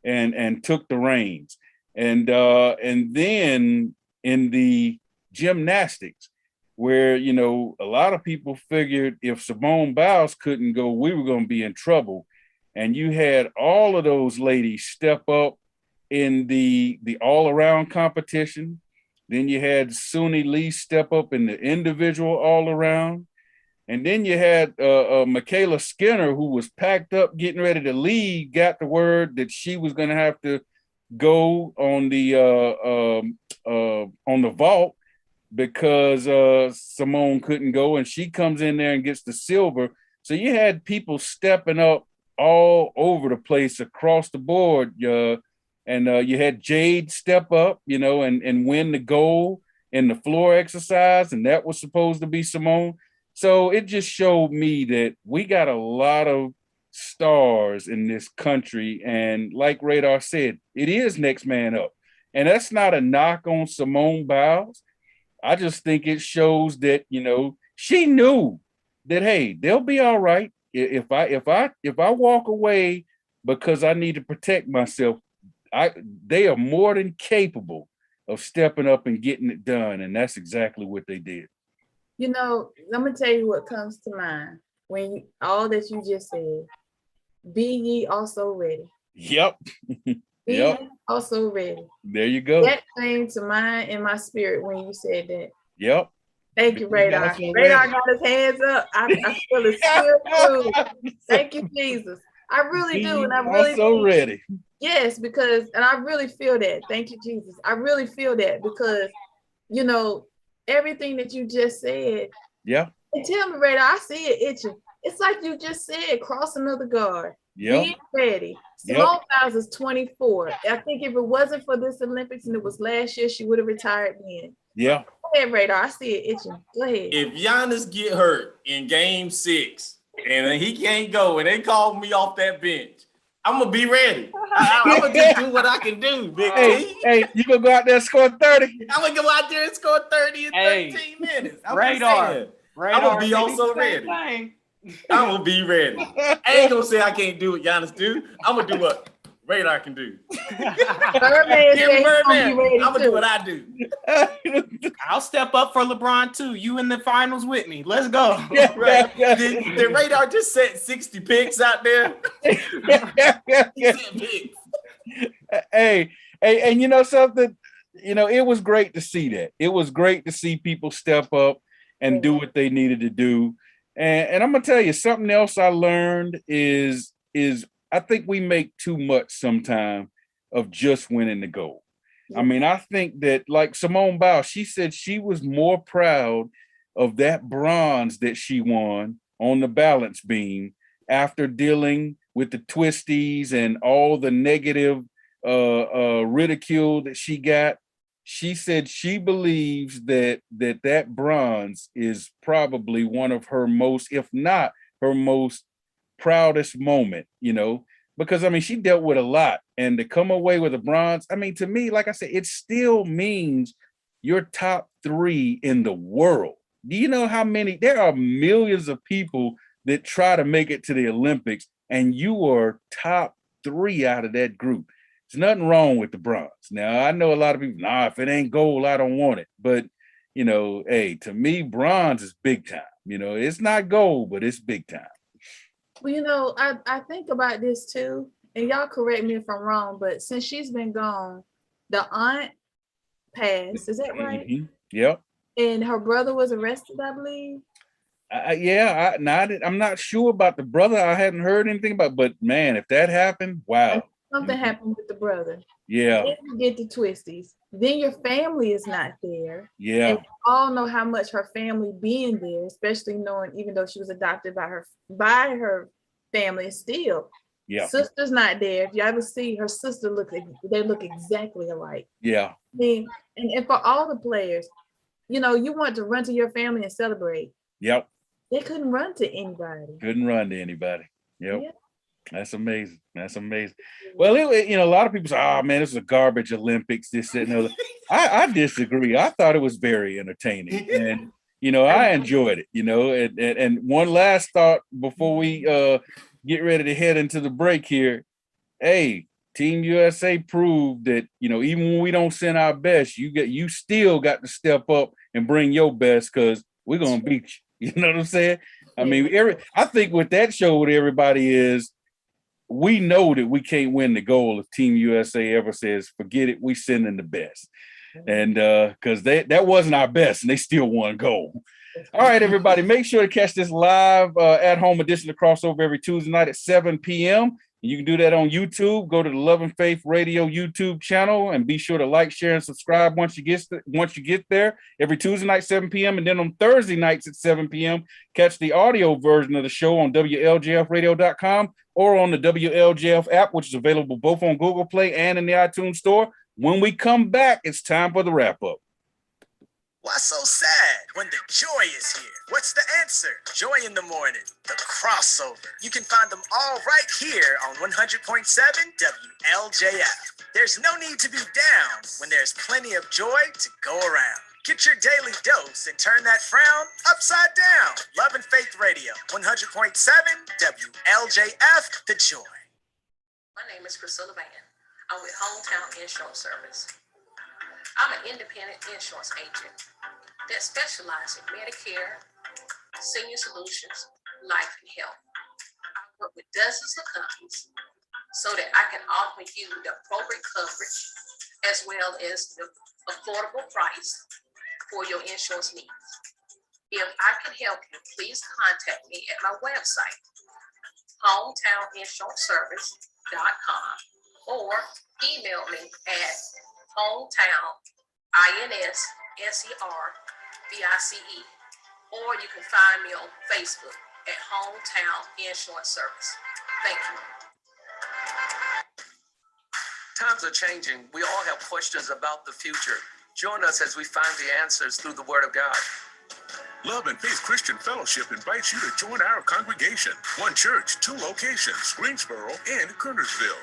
A: and took the reins. And then in the gymnastics, where, a lot of people figured if Simone Biles couldn't go, we were going to be in trouble. And you had all of those ladies step up in the all-around competition. Then you had Suni Lee step up in the individual all-around. And then you had Michaela Skinner, who was packed up, getting ready to leave, got the word that she was going to have to go on the vault because Simone couldn't go, and she comes in there and gets the silver. So you had people stepping up all over the place across the board, and you had Jade step up, and win the gold in the floor exercise, and that was supposed to be Simone. So it just showed me that we got a lot of stars in this country. And like Radar said, it is next man up. And that's not a knock on Simone Biles. I just think it shows that, she knew that, hey, they'll be all right. If I walk away because I need to protect myself, they are more than capable of stepping up and getting it done. And that's exactly what they did.
B: I'm gonna tell you what comes to mind when all that you just said. Be ye also ready.
A: Yep.
B: Be also ready.
A: There you go.
B: That came to mind in my spirit when you said that.
A: Yep.
B: Thank you, Radar. Radar got his hands up. I feel it still too. Thank you, Jesus. I really do, and I really
A: also ready.
B: Yes, because, and I really feel that. Thank you, Jesus. I really feel that because, everything that you just said.
A: Yeah.
B: And tell me, Radar, I see it itching. It's like you just said, cross another guard.
A: Yep.
B: Be ready. Simone Biles is 24. I think if it wasn't for this Olympics and it was last year, she would have retired then.
A: Yeah.
B: Go ahead, Radar. I see it itching. Go ahead.
C: If Giannis get hurt in game 6 and he can't go and they call me off that bench, I'm gonna be ready. I'm gonna just do what I can do, Big T.
A: Hey, you gonna go out there and score 30?
C: I'm gonna go out there and score 30 in 13 minutes.
D: Radar.
C: I'm gonna be also ready. I'm gonna be ready. I ain't gonna say I can't do what Giannis do. I'm gonna do what Radar can do.
B: Birdman
C: Give
B: said
C: me
B: he's gonna
C: Birdman.
B: be ready
C: I'm gonna do
B: too.
C: what I do.
D: I'll step up for LeBron too. You in the finals with me. Let's go.
C: Right. Did Radar just set 60 picks out there? He said picks.
A: Hey, and you know something? You know, it was great to see that. It was great to see people step up and do what they needed to do. And I'm gonna tell you something else I learned is I think we make too much sometimes of just winning the gold. I mean, I think that like Simone Biles, she said she was more proud of that bronze that she won on the balance beam after dealing with the twisties and all the negative ridicule that she got. She said she believes that bronze is probably one of her most, if not her most proudest moment, you know, because I mean, she dealt with a lot, and to come away with a bronze, I mean, to me, like I said, it still means you're top 3 in the world. Do you know how many? There are millions of people that try to make it to the Olympics, and you are top 3 out of that group. There's nothing wrong with the bronze. Now, I know a lot of people, nah, if it ain't gold, I don't want it. But, you know, hey, to me, bronze is big time. You know, it's not gold, but it's big time.
B: Well, you know, I think about this too, and y'all correct me if I'm wrong, but since she's been gone, the aunt passed. Is that right?
A: Mm-hmm. Yep.
B: And her brother was arrested, I believe.
A: I'm not sure about the brother. I hadn't heard anything about, but man, if that happened, wow.
B: Something happened with the brother.
A: Yeah.
B: Then you get the twisties. Then your family is not there.
A: Yeah.
B: And we all know how much her family being there, especially knowing, even though she was adopted by her family, still.
A: Yeah.
B: Sister's not there. If you ever see her sister, they look exactly alike.
A: Yeah.
B: I mean, and for all the players, you know, you want to run to your family and celebrate.
A: Yep.
B: They couldn't run to anybody.
A: Couldn't run to anybody. Yep.
B: Yeah.
A: That's amazing. That's amazing. Well, you know, a lot of people say, "Oh man, this is a garbage Olympics." This, that, and the other. I disagree. I thought it was very entertaining, and you know, I enjoyed it. You know, and one last thought before we get ready to head into the break here. Hey, Team USA proved that, you know, even when we don't send our best, you still got to step up and bring your best, because we're gonna beat you. You know what I'm saying? I mean, I think what that showed everybody is, we know that we can't win the goal if Team USA ever says, forget it, we sending the best. And because that wasn't our best, and they still won gold. All right, everybody, make sure to catch this live at-home edition of Crossover every Tuesday night at 7 p.m. You can do that on YouTube. Go to the Love and Faith Radio YouTube channel and be sure to like, share, and subscribe once you get there. Every Tuesday night, 7 p.m. And then on Thursday nights at 7 p.m., catch the audio version of the show on WLJFradio.com or on the WLJF app, which is available both on Google Play and in the iTunes Store. When we come back, it's time for the wrap-up.
E: Why so sad when the joy is here? What's the answer? Joy in the morning, the crossover. You can find them all right here on 100.7 WLJF. There's no need to be down when there's plenty of joy to go around. Get your daily dose and turn that frown upside down. Love and Faith Radio, 100.7 WLJF, the joy.
F: My name is Priscilla Van. I'm with Hometown Insurance Service. I'm an independent insurance agent that specializes in Medicare, senior solutions, life, and health. I work with dozens of companies so that I can offer you the appropriate coverage as well as the affordable price for your insurance needs. If I can help you, please contact me at my website, hometowninsuranceservice.com, or email me at hometown.inservice, or you can find me on Facebook at Hometown Insurance Service. Thank you.
G: Times are changing. We all have questions about the future. Join us as we find the answers through the Word of God.
H: Love and Faith Christian Fellowship invites you to join our congregation. One church, 2 locations, Greensboro and Kernersville.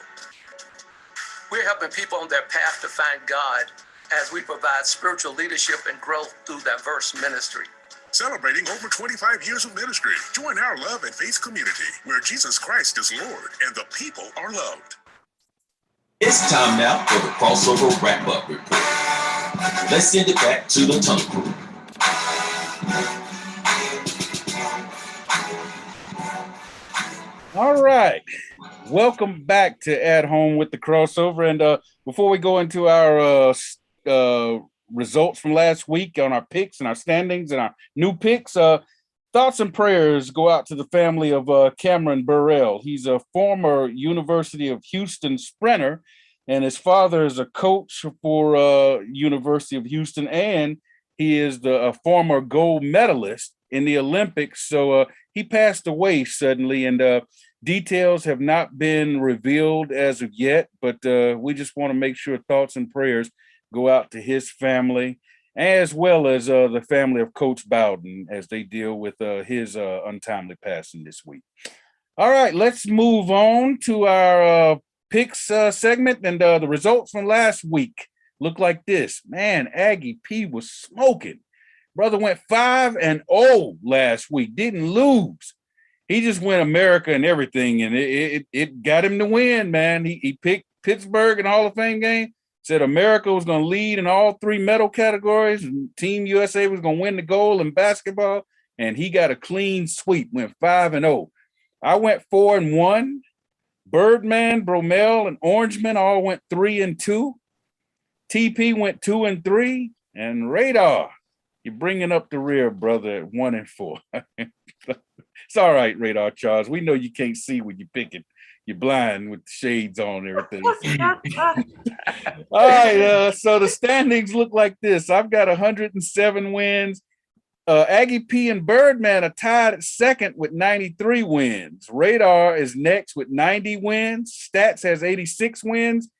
G: We're helping people on their path to find God as we provide spiritual leadership and growth through diverse ministry.
H: Celebrating over 25 years of ministry. Join our Love and Faith community, where Jesus Christ is Lord and the people are loved.
J: It's time now for the crossover wrap-up report. Let's send it back to the Tunnel Crew.
A: All right. Welcome back to At Home with the Crossover. And before we go into our results from last week on our picks and our standings and our new picks, thoughts and prayers go out to the family of Cameron Burrell. He's a former University of Houston sprinter, and his father is a coach for University of Houston, and he is a former gold medalist in the Olympics. So he passed away suddenly, and details have not been revealed as of yet, but we just want to make sure thoughts and prayers go out to his family, as well as the family of Coach Bowden as they deal with his untimely passing this week. All right, let's move on to our picks segment, and the results from last week look like this. Man, Aggie P was smoking. Brother went 5-0 last week, didn't lose. He just went America and everything, and it got him to win, man. He picked Pittsburgh in the Hall of Fame game, said America was going to lead in all 3 medal categories, and Team USA was going to win the gold in basketball, and he got a clean sweep, went 5-0. I went 4-1. Birdman, Bromell, and Orangeman all went 3-2. TP went 2-3, and Radar, you're bringing up the rear, brother, at 1-4. It's all right, Radar Charles. We know you can't see when you're picking. You're blind with the shades on and everything. All right, so the standings look like this. I've got 107 wins. Aggie P and Birdman are tied at second with 93 wins. Radar is next with 90 wins. Stats has 86 wins.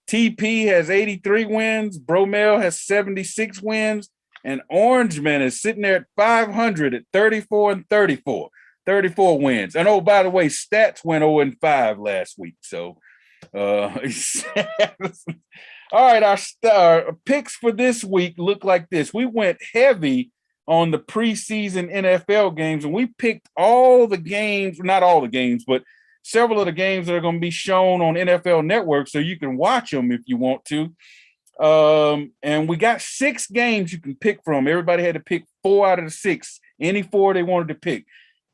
A: TP has 83 wins. Bromell has 76 wins. And Orangeman is sitting there at 500 at 34-34. 34 wins. And oh, by the way, Stats went 0-5 last week. So, all right, our picks for this week look like this. We went heavy on the preseason NFL games, and we picked all the games, not all the games, but several of the games that are going to be shown on NFL Network, so you can watch them if you want to. And we got 6 games you can pick from. Everybody had to pick 4 out of the 6, any 4 they wanted to pick.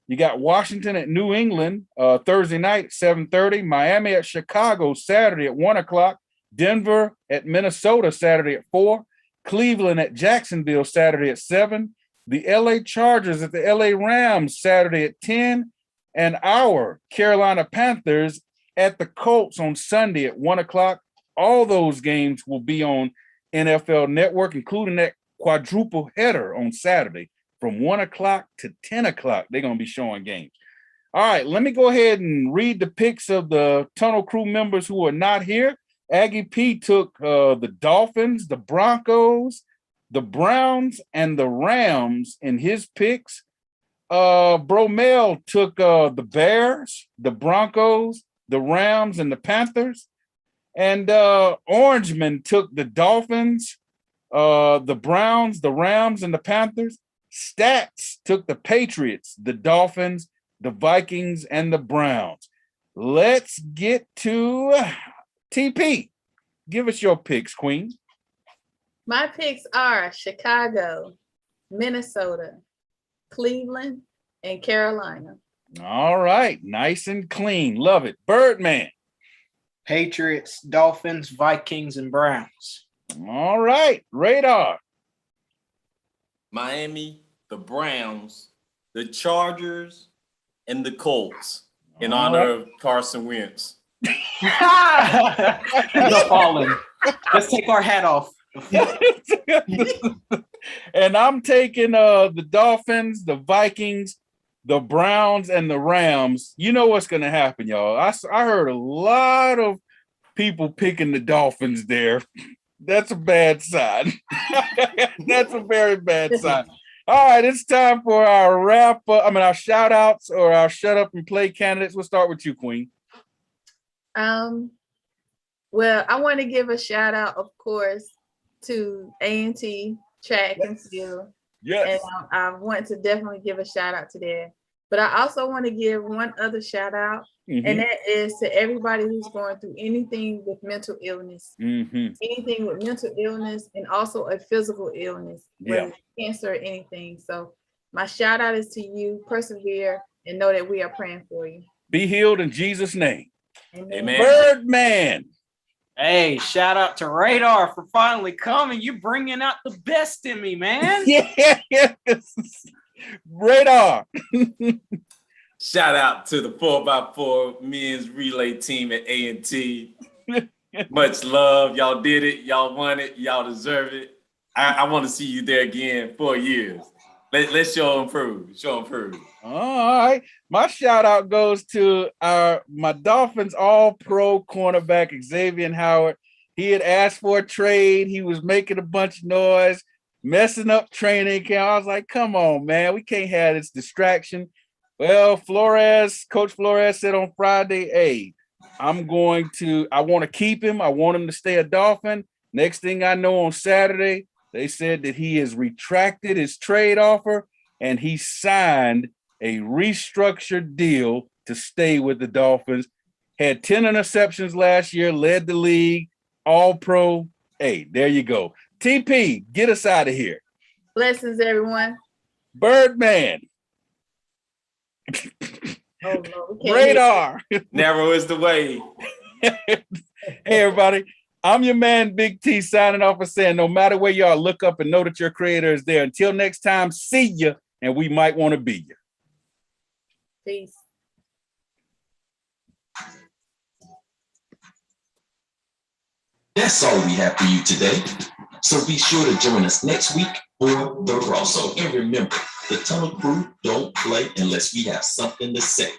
A: You got Washington at New England Thursday night at 7:30, Miami at Chicago Saturday at 1 o'clock, Denver at Minnesota Saturday at 4, Cleveland at Jacksonville Saturday at 7, the LA Chargers at the LA Rams Saturday at 10, and our Carolina Panthers at the Colts on Sunday at 1 o'clock. All those games will be on NFL Network, including that quadruple header on Saturday from 1 o'clock to 10 o'clock. They're going to be showing games. All right, let me go ahead and read the picks of the Tunnel Crew members who are not here. Aggie P took the Dolphins, the Broncos, the Browns, and the Rams in his picks. Bromell took the Bears, the Broncos, the Rams, and the Panthers. And Orangeman took the Dolphins, the Browns, the Rams, and the Panthers. Stats took the Patriots, the Dolphins, the Vikings, and the Browns. Let's get to TP. Give us your picks, Queen.
B: My picks are Chicago, Minnesota, Cleveland, and Carolina.
A: All right. Nice and clean. Love it. Birdman.
D: Patriots, Dolphins, Vikings, and Browns.
A: All right. Radar.
C: Miami, the Browns, the Chargers, and the Colts in honor of Carson Wentz.
D: You're falling. Let's take our hat off.
A: And I'm taking the Dolphins, the Vikings, the Browns, and the Rams. You know what's going to happen, y'all. I heard a lot of people picking the Dolphins there. That's a bad sign. That's a very bad sign. All right, it's time for our our shout outs or our shut up and play candidates. We'll start with you, Queen.
B: Well, I want to give a shout out, of course, to A&T Track and Field.
A: Yes.
B: And I want to definitely give a shout out to But I also want to give one other shout out,
A: Mhm.
B: and that is to everybody who's going through anything with mental illness,
A: Mhm.
B: anything with mental illness, and also a physical illness, whether
A: Yeah.
B: it's cancer or anything. So my shout out is to you. Persevere and know that we are praying for you.
A: Be healed in Jesus' name.
C: Amen.
A: Birdman.
D: Hey, shout out to Radar for finally coming. You bringing out the best in me, man.
A: Yeah. Radar.
C: Shout out to the 4x4 men's relay team at A&T. Much love. Y'all did it. Y'all won it. Y'all deserve it. I want to see you there again 4 years. Let's show improve. Show improve.
A: All right. My shout out goes to my Dolphins all-pro cornerback, Xavier Howard. He had asked for a trade. He was making a bunch of noise, messing up training camp. I was like, come on, man. We can't have this distraction. Well, Coach Flores said on Friday, hey, I want to keep him. I want him to stay a Dolphin. Next thing I know, on Saturday, they said that he has retracted his trade offer and he signed a restructured deal to stay with the Dolphins. Had 10 interceptions last year, led the league, all pro. Hey, there you go. TP, get us out of here.
B: Blessings, everyone.
A: Birdman.
B: Oh, no, we can't
A: Radar.
C: Narrow is the way.
A: Hey, everybody. I'm your man, Big T, signing off and saying, no matter where you are, look up and know that your creator is there. Until next time, see you, and we might want to be you.
B: Peace.
J: That's all we have for you today. So be sure to join us next week for the crossover. And remember, the Tunnel Crew don't play unless we have something to say.